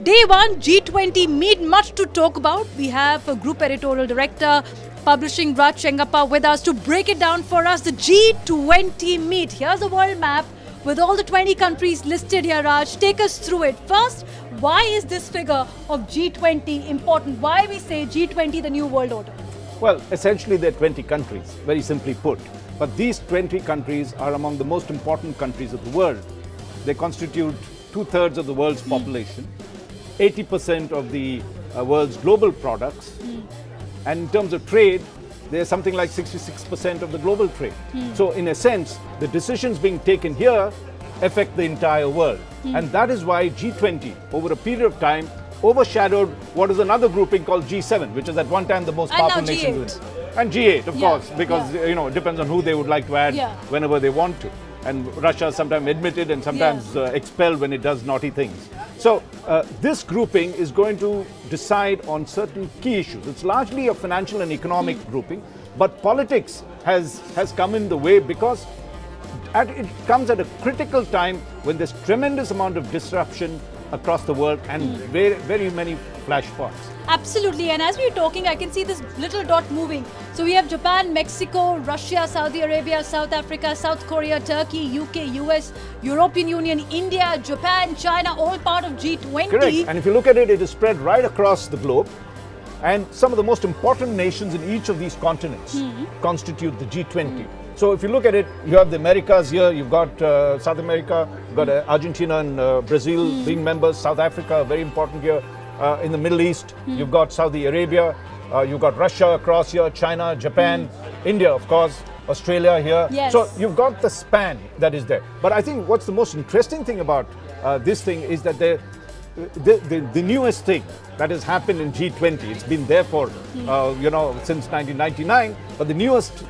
Day 1 G20 meet, much to talk about. We have a Group Editorial Director Publishing Raj Chengappa with us to break it down for us. The G20 meet. Here's a world map with all the 20 countries listed here. Raj, take us through it. First, why is this figure of G20 important? Why we say G20 the new world order? Well, essentially there are 20 countries, very simply put. But these 20 countries are among the most important countries of the world. They constitute 2/3 of the world's population, 80% of the world's global products. And in terms of trade, they're something like 66% of the global trade. So in a sense, the decisions being taken here affect the entire world. And that is why G20, over a period of time, overshadowed what is another grouping called G7, which is at one time the most powerful nation. And G8, of course, because it depends on who they would like to add whenever they want to. And Russia sometimes admitted and sometimes expelled when it does naughty things. So this grouping is going to decide on certain key issues. It's largely a financial and economic grouping, but politics has come in the way because it comes at a critical time when there's tremendous amount of disruption across the world and very, very many flashpoints. Absolutely, and as we're talking, I can see this little dot moving. So we have Japan, Mexico, Russia, Saudi Arabia, South Africa, South Korea, Turkey, UK, US, European Union, India, Japan, China, all part of G20. Correct, and if you look at it, it is spread right across the globe. And some of the most important nations in each of these continents constitute the G20. So if you look at it, you have the Americas here, you've got South America, you've got Argentina and Brazil being members, South Africa, very important here. In the Middle East, you've got Saudi Arabia, you've got Russia across here, China, Japan, India, of course, Australia here. So you've got the span that is there. But I think what's the most interesting thing about this thing is that the newest thing that has happened in G20, it's been there for, since 1999, but the newest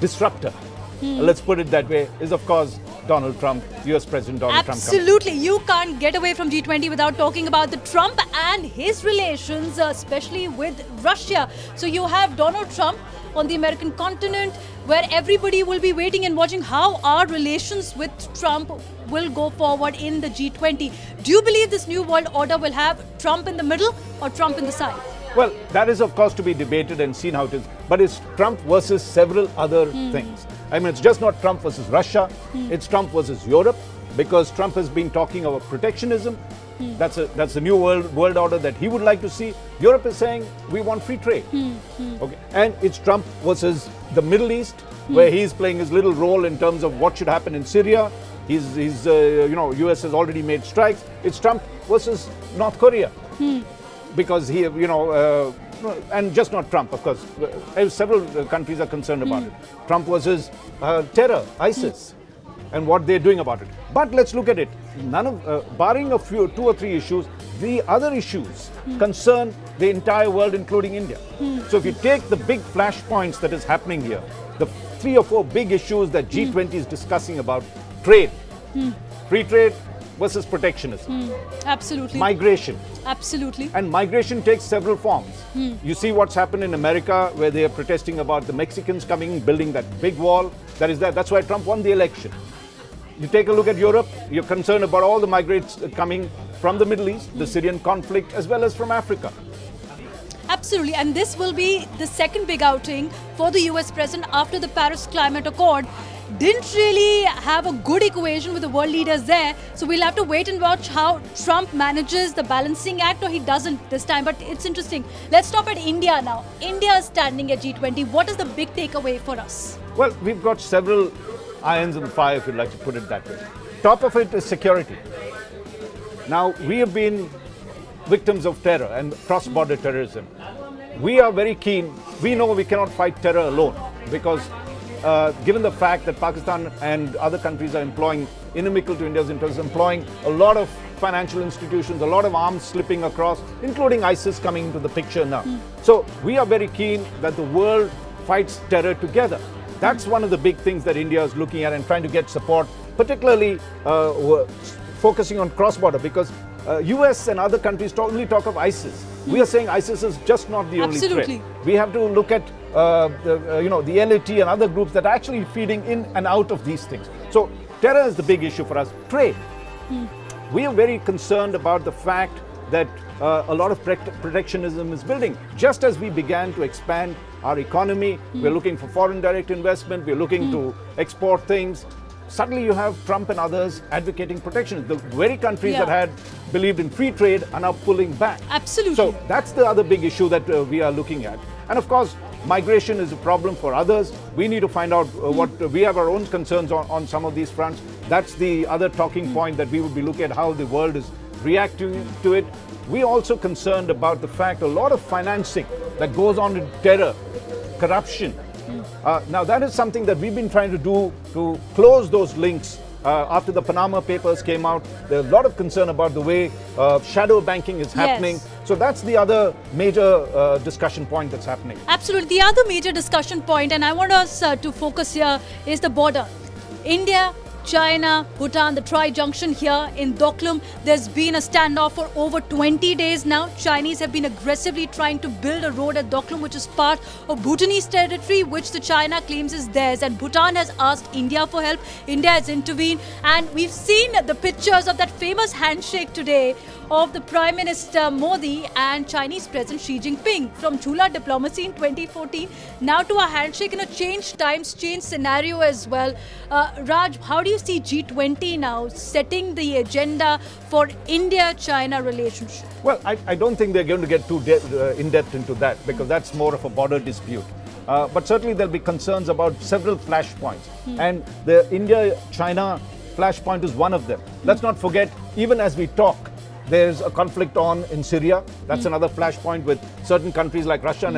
disruptor, let's put it that way, is of course Donald Trump, US President Donald Trump. Absolutely. You can't get away from G20 without talking about the Trump and his relations, especially with Russia. So you have Donald Trump on the American continent, where everybody will be waiting and watching how our relations with Trump will go forward in the G20. Do you believe this new world order will have Trump in the middle or Trump in the side? Well, that is of course to be debated and seen how it is. But it's Trump versus several other things. I mean, it's just not Trump versus Russia. It's Trump versus Europe, because Trump has been talking about protectionism. That's a new world order that he would like to see. Europe is saying we want free trade. Okay, and it's Trump versus the Middle East, where he's playing his little role in terms of what should happen in Syria. US has already made strikes. It's Trump versus North Korea, because he, and just not Trump, of course. Several countries are concerned about it. Trump versus terror, ISIS, and what they're doing about it. But let's look at it. Barring a few, 2 or 3 issues, the other issues concern the entire world, including India. So if you take the big flashpoints that is happening here, the 3 or 4 big issues that G20 is discussing about: trade, free trade versus protectionism. Absolutely. Migration. Absolutely. And migration takes several forms. You see what's happened in America, where they are protesting about the Mexicans coming, building that big wall. That is there. That's why Trump won the election. You take a look at Europe, you're concerned about all the migrants coming from the Middle East, the Syrian conflict, as well as from Africa. Absolutely, and this will be the second big outing for the US president after the Paris Climate Accord. Didn't really have a good equation with the world leaders there. So we'll have to wait and watch how Trump manages the balancing act, or he doesn't this time. But it's interesting. Let's stop at India now. India is standing at G20. What is the big takeaway for us? Well, we've got several irons in the fire, if you'd like to put it that way. Top of it is security. Now, we have been victims of terror and cross-border terrorism. We are very keen. We know we cannot fight terror alone, because given the fact that Pakistan and other countries are employing, inimical to India's interests, employing a lot of financial institutions, a lot of arms slipping across, including ISIS coming into the picture now. So we are very keen that the world fights terror together. That's one of the big things that India is looking at and trying to get support, particularly focusing on cross-border, because US and other countries only talk of ISIS. We are saying ISIS is just not the only threat. We have to look at the LAT and other groups that are actually feeding in and out of these things. So terror is the big issue for us. Trade. we are very concerned about the fact that a lot of protectionism is building. Just as we began to expand our economy, we're looking for foreign direct investment, we're looking to export things. Suddenly you have Trump and others advocating protectionism. The very countries that had believed in free trade are now pulling back. Absolutely. So that's the other big issue that we are looking at. And of course, migration is a problem for others. We need to find out what we have our own concerns on some of these fronts. That's the other talking point that we would be looking at, how the world is reacting to it. We're also concerned about the fact a lot of financing that goes on in terror, corruption. Now that is something that we've been trying to do to close those links. After the Panama Papers came out, there's a lot of concern about the way shadow banking is happening. So that's the other major discussion point that's happening. Absolutely. The other major discussion point, and I want us to focus here, is the border. India, China, Bhutan, the tri-junction here in Doklam. There's been a standoff for over 20 days now. Chinese have been aggressively trying to build a road at Doklam, which is part of Bhutanese territory, which the China claims is theirs. And Bhutan has asked India for help. India has intervened. And we've seen the pictures of that famous handshake today of the Prime Minister Modi and Chinese President Xi Jinping. From Chula diplomacy in 2014, now to a handshake in a changed times, changed scenario as well. Raj, how do you see G20 now setting the agenda for India-China relationship? Well, I don't think they're going to get too in-depth into that, because that's more of a border dispute. But certainly there'll be concerns about several flashpoints. And the India-China flashpoint is one of them. Let's not forget, even as we talk, there's a conflict on in Syria. That's another flashpoint, with certain countries like Russia and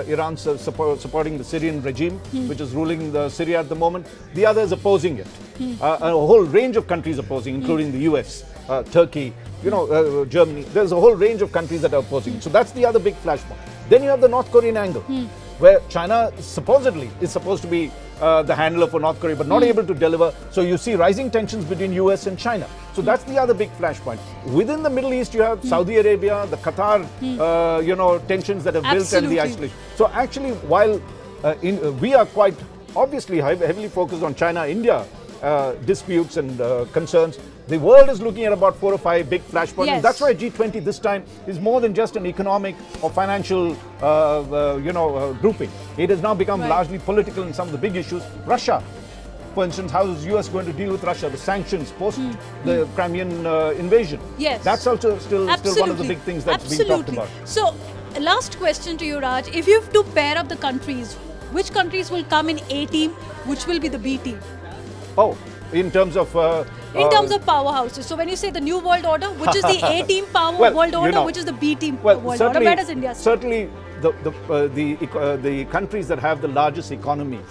Iran supporting the Syrian regime, which is ruling Syria at the moment. The others opposing it. A whole range of countries opposing, including the US, Turkey, Germany. There's a whole range of countries that are opposing. So that's the other big flashpoint. Then you have the North Korean angle, where China supposedly is supposed to be the handler for North Korea, but not able to deliver. So you see rising tensions between US and China. So that's the other big flashpoint. Within the Middle East, you have Saudi Arabia, the Qatar, tensions that have built, and the isolation. So actually, while we are quite obviously heavily focused on China-India disputes and concerns, the world is looking at about 4 or 5 big flashpoints. And that's why G20 this time is more than just an economic or financial, grouping. It has now become largely political in some of the big issues. Russia, for instance, how is the US going to deal with Russia? The sanctions post the Crimean invasion. That's also still one of the big things that's being talked about. So, last question to you, Raj. If you have to pair up the countries, which countries will come in A team, which will be the B team? Oh, in terms of powerhouses. So when you say the new world order, which is the A team world order, which is the B team world order? Where does India stand? Certainly, the countries that have the largest economies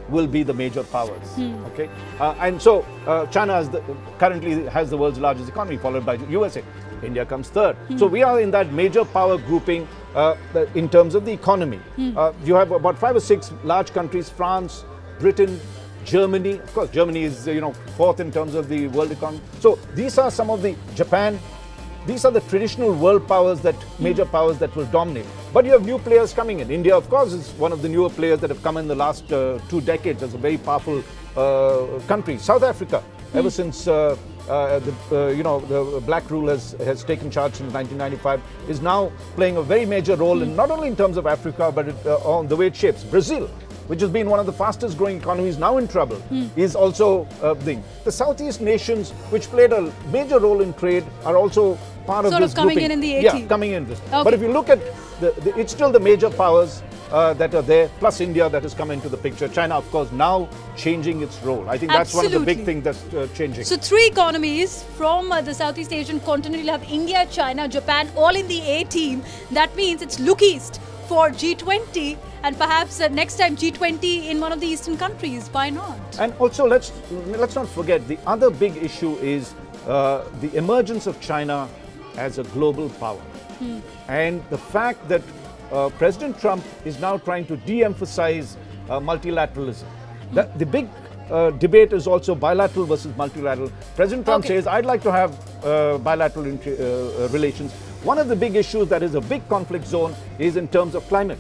will be the major powers. Okay, and so China currently has the world's largest economy, followed by USA. India comes third. So we are in that major power grouping in terms of the economy. You have about 5 or 6 large countries: France, Britain, Germany. Of course, Germany is fourth in terms of the world economy. So these are some of the Japan. These are the traditional world powers, that major powers that will dominate. But you have new players coming in. India, of course, is one of the newer players that have come in the last 2 decades as a very powerful country. South Africa, ever since the black rule has taken charge since 1995, is now playing a very major role, in not only in terms of Africa, but on the way it shapes. Brazil, which has been one of the fastest growing economies, now in trouble, is also a thing. The Southeast nations, which played a major role in trade, are also part of this coming grouping. in the A team. Yeah, coming in this. Okay. But if you look at it's still the major powers that are there, plus India that has come into the picture. China, of course, now changing its role. I think that's one of the big things that's changing. So 3 economies from the Southeast Asian continent. You'll have India, China, Japan, all in the A team. That means it's look east for G20, and perhaps next time G20 in one of the eastern countries. Why not? And also, let's not forget, the other big issue is the emergence of China as a global power. And the fact that President Trump is now trying to de-emphasize multilateralism. The big debate is also bilateral versus multilateral. President Trump says, I'd like to have bilateral relations. One of the big issues that is a big conflict zone is in terms of climate.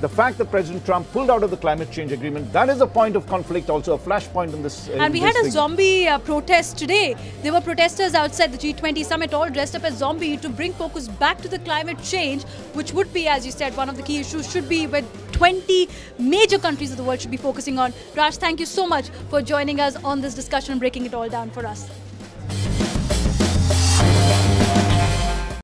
The fact that President Trump pulled out of the climate change agreement, that is a point of conflict, also a flashpoint in this. And we had a zombie protest today. There were protesters outside the G20 summit all dressed up as zombie to bring focus back to the climate change, which would be, as you said, one of the key issues should be where 20 major countries of the world should be focusing on. Raj, thank you so much for joining us on this discussion and breaking it all down for us.